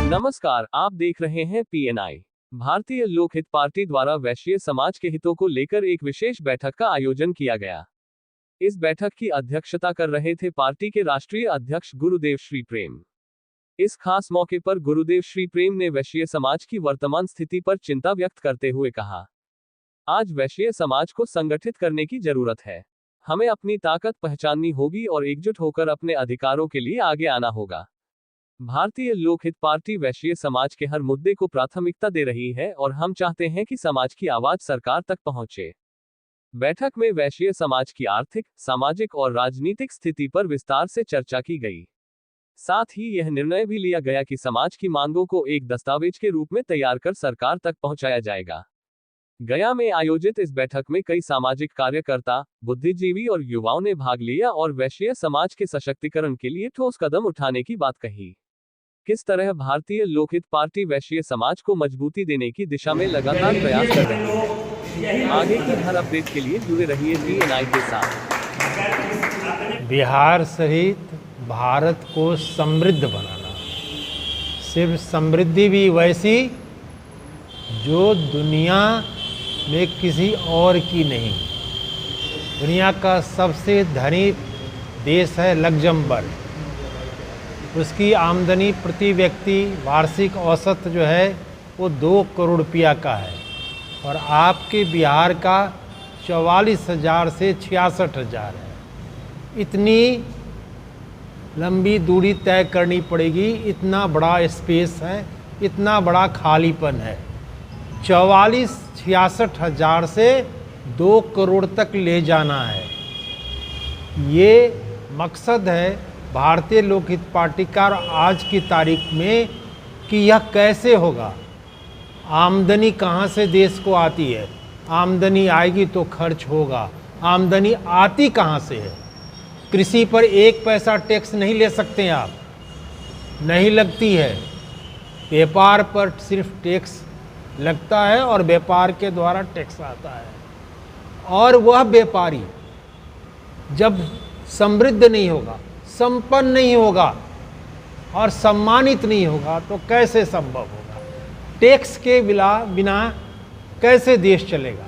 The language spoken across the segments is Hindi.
नमस्कार, आप देख रहे हैं पीएनआई। भारतीय लोक हित पार्टी द्वारा वैश्य समाज के हितों को लेकर एक विशेष बैठक का आयोजन किया गया। इस बैठक की अध्यक्षता कर रहे थे पार्टी के राष्ट्रीय अध्यक्ष गुरुदेव श्री प्रेम। इस खास मौके पर गुरुदेव श्री प्रेम ने वैश्य समाज की वर्तमान स्थिति पर चिंता व्यक्त करते हुए कहा, आज वैश्य समाज को संगठित करने की जरूरत है। हमें अपनी ताकत पहचाननी होगी और एकजुट होकर अपने अधिकारों के लिए आगे आना होगा। भारतीय लोक हित पार्टी वैश्य समाज के हर मुद्दे को प्राथमिकता दे रही है और हम चाहते हैं कि समाज की आवाज सरकार तक पहुंचे। बैठक में वैश्य समाज की आर्थिक, सामाजिक और राजनीतिक स्थिति पर विस्तार से चर्चा की गई। साथ ही यह निर्णय भी लिया गया कि समाज की मांगों को एक दस्तावेज के रूप में तैयार कर सरकार तक पहुंचाया जाएगा। गया में आयोजित इस बैठक में कई सामाजिक कार्यकर्ता, बुद्धिजीवी और युवाओं ने भाग लिया और वैश्य समाज के सशक्तिकरण के लिए ठोस कदम उठाने की बात कही। किस तरह भारतीय लोक हित पार्टी वैश्य समाज को मजबूती देने की दिशा में लगातार प्रयास कर रही है। आगे की हर अपडेट के लिए जुड़े रहिए पीएनआई के साथ। बिहार सहित भारत को समृद्ध बनाना, सिर्फ समृद्धि भी वैसी जो दुनिया में किसी और की नहीं। दुनिया का सबसे धनी देश है लग्जमबर्ग। उसकी आमदनी प्रति व्यक्ति वार्षिक औसत जो है वो 2 करोड़ रुपया का है और आपके बिहार का 44,000 से 66,000 है। इतनी लंबी दूरी तय करनी पड़ेगी, इतना बड़ा स्पेस है, इतना बड़ा खालीपन है। 44-66,000 से 2 करोड़ तक ले जाना है। ये मकसद है भारतीय लोक हित पार्टी का आज की तारीख में कि यह कैसे होगा। आमदनी कहाँ से देश को आती है? आमदनी आएगी तो खर्च होगा। आमदनी आती कहाँ से है? कृषि पर 1 पैसा टैक्स नहीं ले सकते आप, नहीं लगती है। व्यापार पर सिर्फ टैक्स लगता है और व्यापार के द्वारा टैक्स आता है। और वह व्यापारी जब समृद्ध नहीं होगा, संपन्न नहीं होगा और सम्मानित नहीं होगा तो कैसे संभव होगा? टैक्स के बिना कैसे देश चलेगा?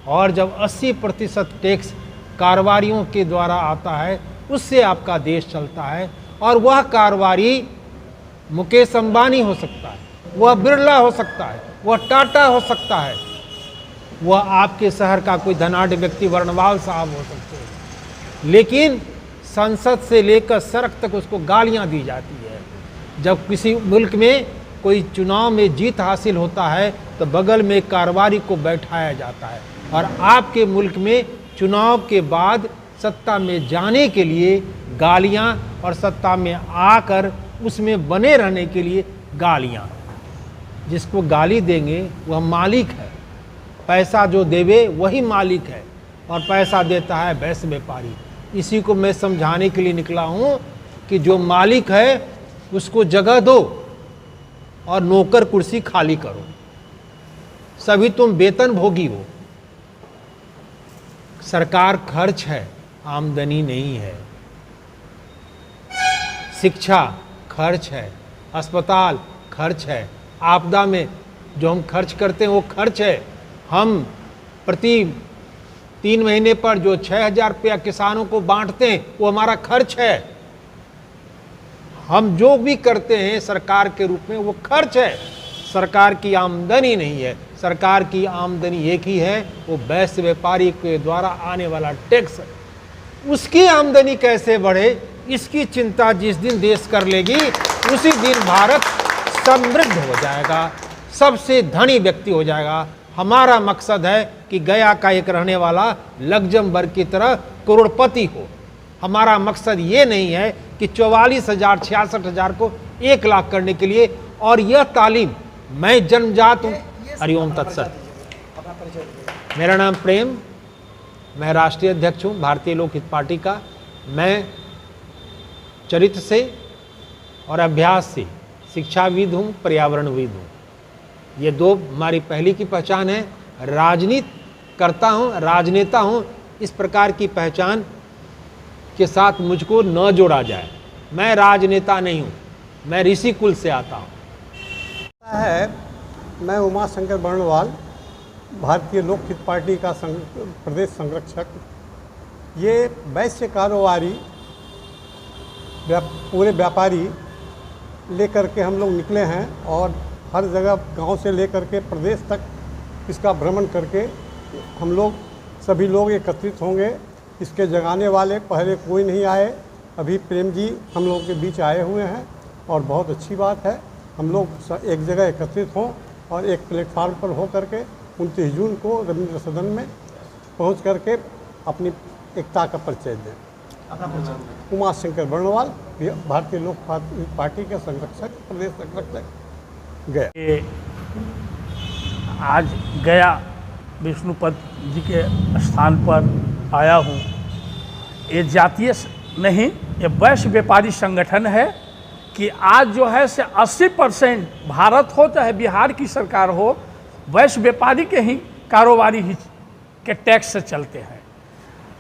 और जब 80% टैक्स कारोबारियों के द्वारा आता है, उससे आपका देश चलता है। और वह कारोबारी मुकेश अंबानी हो सकता है, वह बिरला हो सकता है, वह टाटा हो सकता है, वह आपके शहर का कोई धनाढ़ व्यक्ति वर्णवाल साहब हो सकते हैं। लेकिन संसद से लेकर सड़क तक उसको गालियां दी जाती है। जब किसी मुल्क में कोई चुनाव में जीत हासिल होता है तो बगल में कारोबारी को बैठाया जाता है। और आपके मुल्क में चुनाव के बाद सत्ता में जाने के लिए गालियां और सत्ता में आकर उसमें बने रहने के लिए गालियां। जिसको गाली देंगे वह मालिक है, पैसा जो देवे वही मालिक है और पैसा देता है वैश्य व्यापारी। इसी को मैं समझाने के लिए निकला हूं कि जो मालिक है उसको जगह दो और नौकर कुर्सी खाली करो, सभी तुम वेतन भोगी हो। सरकार खर्च है, आमदनी नहीं है। शिक्षा खर्च है, अस्पताल खर्च है, आपदा में जो हम खर्च करते हैं वो खर्च है। हम प्रति 3 महीने पर जो 6,000 रुपया किसानों को बांटते हैं वो हमारा खर्च है। हम जो भी करते हैं सरकार के रूप में वो खर्च है। सरकार की आमदनी नहीं है। सरकार की आमदनी एक ही है, वो वैश्य व्यापारी के द्वारा आने वाला टैक्स। उसकी आमदनी कैसे बढ़े, इसकी चिंता जिस दिन देश कर लेगी उसी दिन भारत समृद्ध हो जाएगा, सबसे धनी व्यक्ति हो जाएगा। हमारा मकसद है कि गया का एक रहने वाला लग्जमबर्ग की तरह करोड़पति हो। हमारा मकसद ये नहीं है कि 44,000 66,000 को 1 लाख करने के लिए। और यह तालीम, मैं जन्मजात हूँ। हरिओम तत्सत। मेरा नाम प्रेम, मैं राष्ट्रीय अध्यक्ष हूँ भारतीय लोक हित पार्टी का। मैं चरित्र से और अभ्यास से शिक्षाविद हूँ, पर्यावरणविद हूँ। ये 2 हमारी पहली की पहचान है। राजनीति करता हूँ, राजनेता हूँ, इस प्रकार की पहचान के साथ मुझको न जोड़ा जाए। मैं राजनेता नहीं हूँ, मैं ऋषि कुल से आता हूँ। है। मैं उमाशंकर बर्णवाल, भारतीय लोक हित पार्टी का प्रदेश संरक्षक। ये वैश्य कारोबारी पूरे व्यापारी लेकर के हम लोग निकले हैं और हर जगह गांव से लेकर के प्रदेश तक इसका भ्रमण करके हम लोग सभी लोग एकत्रित होंगे। इसके जगाने वाले पहले कोई नहीं आए, अभी प्रेम जी हम लोगों के बीच आए हुए हैं और बहुत अच्छी बात है। हम लोग एक जगह एकत्रित हों और एक प्लेटफार्म पर हो करके 29 जून को रविंद्र सदन में पहुंच करके अपनी एकता का परिचय दें। उमाशंकर बर्णवाल, भारतीय लोक पार्टी के संरक्षक, प्रदेश संरक्षक गया। आज गया विष्णुपद जी के स्थान पर आया हूँ। ये जातीय नहीं, ये वैश्य व्यापारी संगठन है कि आज जो है से 80% भारत हो चाहे बिहार की सरकार हो, वैश्य व्यापारी के ही कारोबारी ही के टैक्स से चलते हैं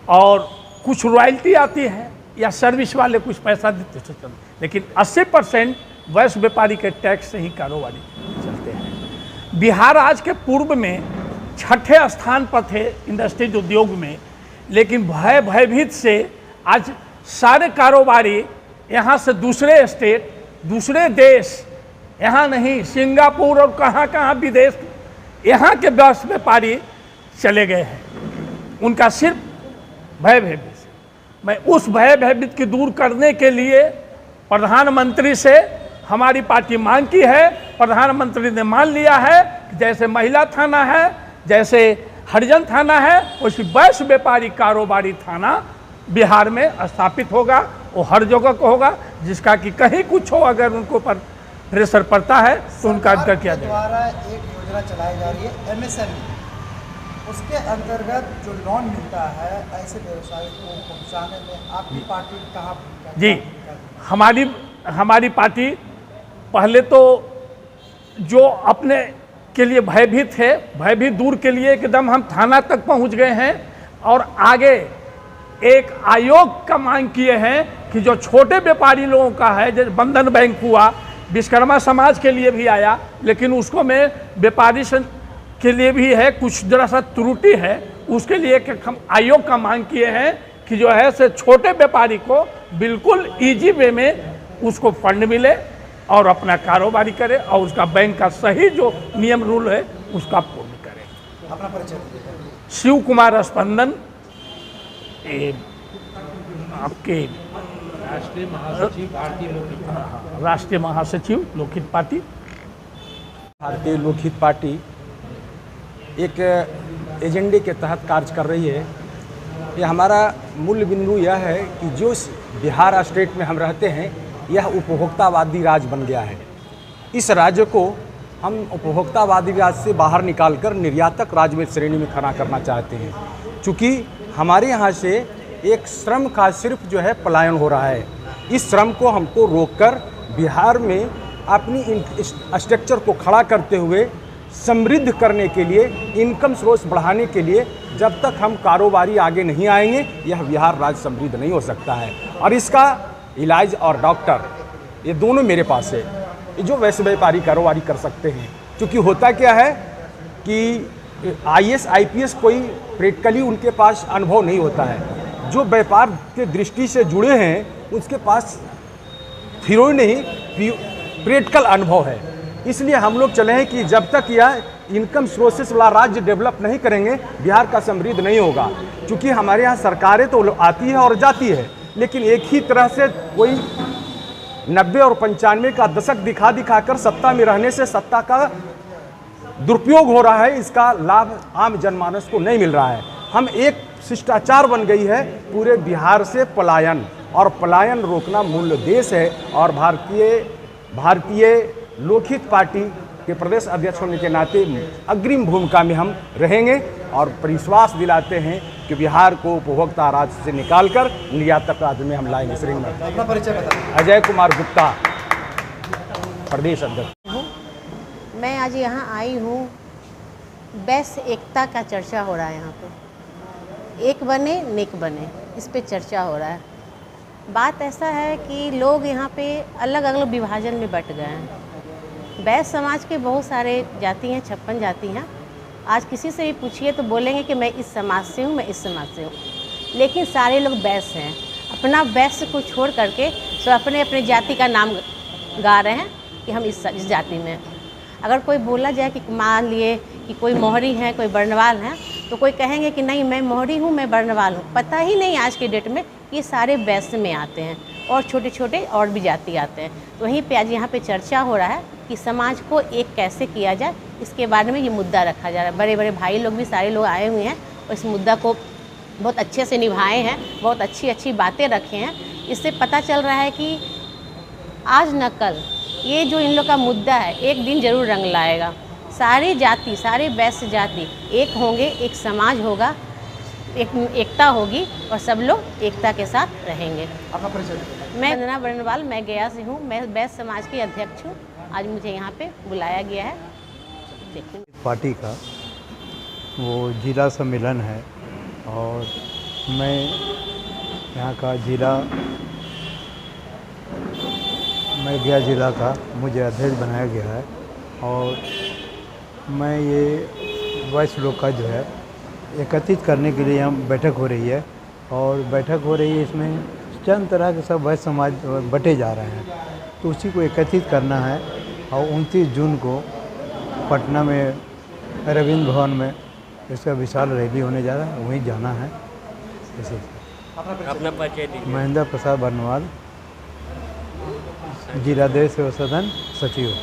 और कुछ रॉयल्टी आती है या सर्विस वाले कुछ पैसा देते से चलते, लेकिन 80% वैश्य व्यापारी के टैक्स से ही कारोबारी चलते हैं। बिहार आज के पूर्व में 6ठे स्थान पर थे इंडस्ट्रीज उद्योग में, लेकिन भयभीत से आज सारे कारोबारी यहाँ से दूसरे स्टेट, दूसरे देश, यहाँ नहीं सिंगापुर और कहाँ कहाँ विदेश, यहाँ के वैश्य व्यापारी चले गए हैं। उनका सिर्फ भयभीत से, मैं उस भयभीत की दूर करने के लिए प्रधानमंत्री से हमारी पार्टी मांग की है। प्रधानमंत्री ने मान लिया है कि जैसे महिला थाना है, जैसे हरिजन थाना है, वैसे वैश्य व्यापारी कारोबारी थाना बिहार में स्थापित होगा। वो हर जगह को होगा, जिसका कि कहीं कुछ हो अगर उनको पर प्रेशर पड़ता है तो उनका अंतर किया जाएगा। द्वारा एक योजना चलाई जा रही है MSME, उसके अंतर्गत जो लोन मिलता है ऐसे व्यवसाय को पहुंचाने में आपकी पार्टी कहाँ जी, हमारी पार्टी पहले तो जो अपने के लिए भयभीत है, भयभीत दूर के लिए एकदम हम थाना तक पहुंच गए हैं और आगे एक आयोग का मांग किए हैं कि जो छोटे व्यापारी लोगों का है, जैसे बंधन बैंक हुआ, विश्वकर्मा समाज के लिए भी आया, लेकिन उसको में व्यापारी के लिए भी है कुछ जरा सा त्रुटि है, उसके लिए हम आयोग का मांग किए हैं कि जो है से छोटे व्यापारी को बिल्कुल ईजी वे में उसको फंड मिले और अपना कारोबारी करे और उसका बैंक का सही जो नियम रूल है उसका पूर्ण करे। अपना परिचय दीजिए। शिव कुमार स्पंदन, आपके राष्ट्रीय महासचिव भारतीय लोक हित, राष्ट्रीय महासचिव लोक हित पार्टी। भारतीय लोक हित पार्टी एक एजेंडे के तहत कार्य कर रही है। ये हमारा मूल बिंदु यह है कि जो बिहार स्टेट में हम रहते हैं यह उपभोक्तावादी राज्य बन गया है। इस राज्य को हम उपभोक्तावादी राज्य से बाहर निकालकर निर्यातक राज्य में श्रेणी में खड़ा करना चाहते हैं। चूँकि हमारे यहाँ से एक श्रम का सिर्फ जो है पलायन हो रहा है, इस श्रम को हमको रोककर बिहार में अपनी स्ट्रक्चर को खड़ा करते हुए समृद्ध करने के लिए, इनकम सोर्स बढ़ाने के लिए जब तक हम कारोबारी आगे नहीं आएंगे यह बिहार राज्य समृद्ध नहीं हो सकता है। और इसका इलाज और डॉक्टर ये दोनों मेरे पास है जो वैसे व्यापारी कारोबारी कर सकते हैं। क्योंकि होता क्या है कि IAS IPS कोई प्रैक्टिकली उनके पास अनुभव नहीं होता है, जो व्यापार के दृष्टि से जुड़े हैं उसके पास थ्योरी नहीं प्रैक्टिकल अनुभव है। इसलिए हम लोग चले हैं कि जब तक यह इनकम सोर्सेस वाला राज्य डेवलप नहीं करेंगे बिहार का समृद्ध नहीं होगा। क्योंकि हमारे यहाँ सरकारें तो आती है और जाती है, लेकिन एक ही तरह से कोई 90 और 95 का दशक दिखाकर सत्ता में रहने से सत्ता का दुरुपयोग हो रहा है, इसका लाभ आम जनमानस को नहीं मिल रहा है। हम एक शिष्टाचार बन गई है पूरे बिहार से पलायन, और पलायन रोकना मूल उद्देश्य है। और भारतीय लोकहित पार्टी के प्रदेश अध्यक्ष होने के नाते अग्रिम भूमिका में हम रहेंगे और विश्वास दिलाते हैं कि बिहार को उपभोक्ता राज्य से निकालकर निर्यातक राज्य में हम लाएंगे। श्रेणी में अपना परिचय बताइए। अजय कुमार गुप्ता, प्रदेश अध्यक्ष। मैं आज यहाँ आई हूँ, वैश्य एकता का चर्चा हो रहा है यहाँ पे, एक बने नेक बने, इस पे चर्चा हो रहा है। बात ऐसा है कि लोग यहाँ पे अलग अलग विभाजन में बट गए हैं। बैस समाज के बहुत सारे जाति हैं, 56 जाति हैं। आज किसी से भी पूछिए तो बोलेंगे कि मैं इस समाज से हूँ, मैं इस समाज से हूँ, लेकिन सारे लोग बैस हैं। अपना बैस को छोड़ करके सब अपने अपने जाति का नाम गा रहे हैं कि हम इस जाति में हैं। अगर कोई बोला जाए कि मान लिए कि कोई मोहरी है, कोई बर्नवाल है, तो कोई कहेंगे कि नहीं मैं मोहरी हूँ, मैं बर्नवाल हूँ। पता ही नहीं आज के डेट में ये सारे बैस में आते हैं और छोटे छोटे और भी जाति आते हैं। तो वहीं पे आज यहाँ पे चर्चा हो रहा है कि समाज को एक कैसे किया जाए, इसके बारे में ये मुद्दा रखा जा रहा है। बड़े बड़े भाई लोग भी सारे लोग आए हुए हैं और इस मुद्दा को बहुत अच्छे से निभाए हैं, बहुत अच्छी अच्छी बातें रखे हैं। इससे पता चल रहा है कि आज न कल ये जो इन लोग का मुद्दा है एक दिन जरूर रंग लाएगा। सारी जाति, सारे बैस जाति एक होंगे, एक समाज होगा, एकता होगी और सब लोग एकता के साथ रहेंगे। अपना परिचय। मैं वंदना बर्नवाल, मैं गया से हूँ, मैं बैस समाज की अध्यक्ष हूँ। आज मुझे यहाँ पे बुलाया गया है। देखिए पार्टी का वो जिला सम्मेलन है और मैं यहाँ का मैं गया जिला का मुझे अध्यक्ष बनाया गया है और मैं ये वैश्य लोग का जो है एकत्रित करने के लिए यहाँ बैठक हो रही है और बैठक हो रही है। इसमें चंद तरह के सब वैश्य समाज बटे जा रहे हैं, तो उसी को एकत्रित करना है और 29 जून को पटना में रविंद्र भवन में इसका विशाल रैली होने जा रहा है, वहीं जाना है। इसी अपना परिचय दीजिए। महेंद्र प्रसाद बर्नवाल, जिलाध्यक्ष सेवा सदन सचिव।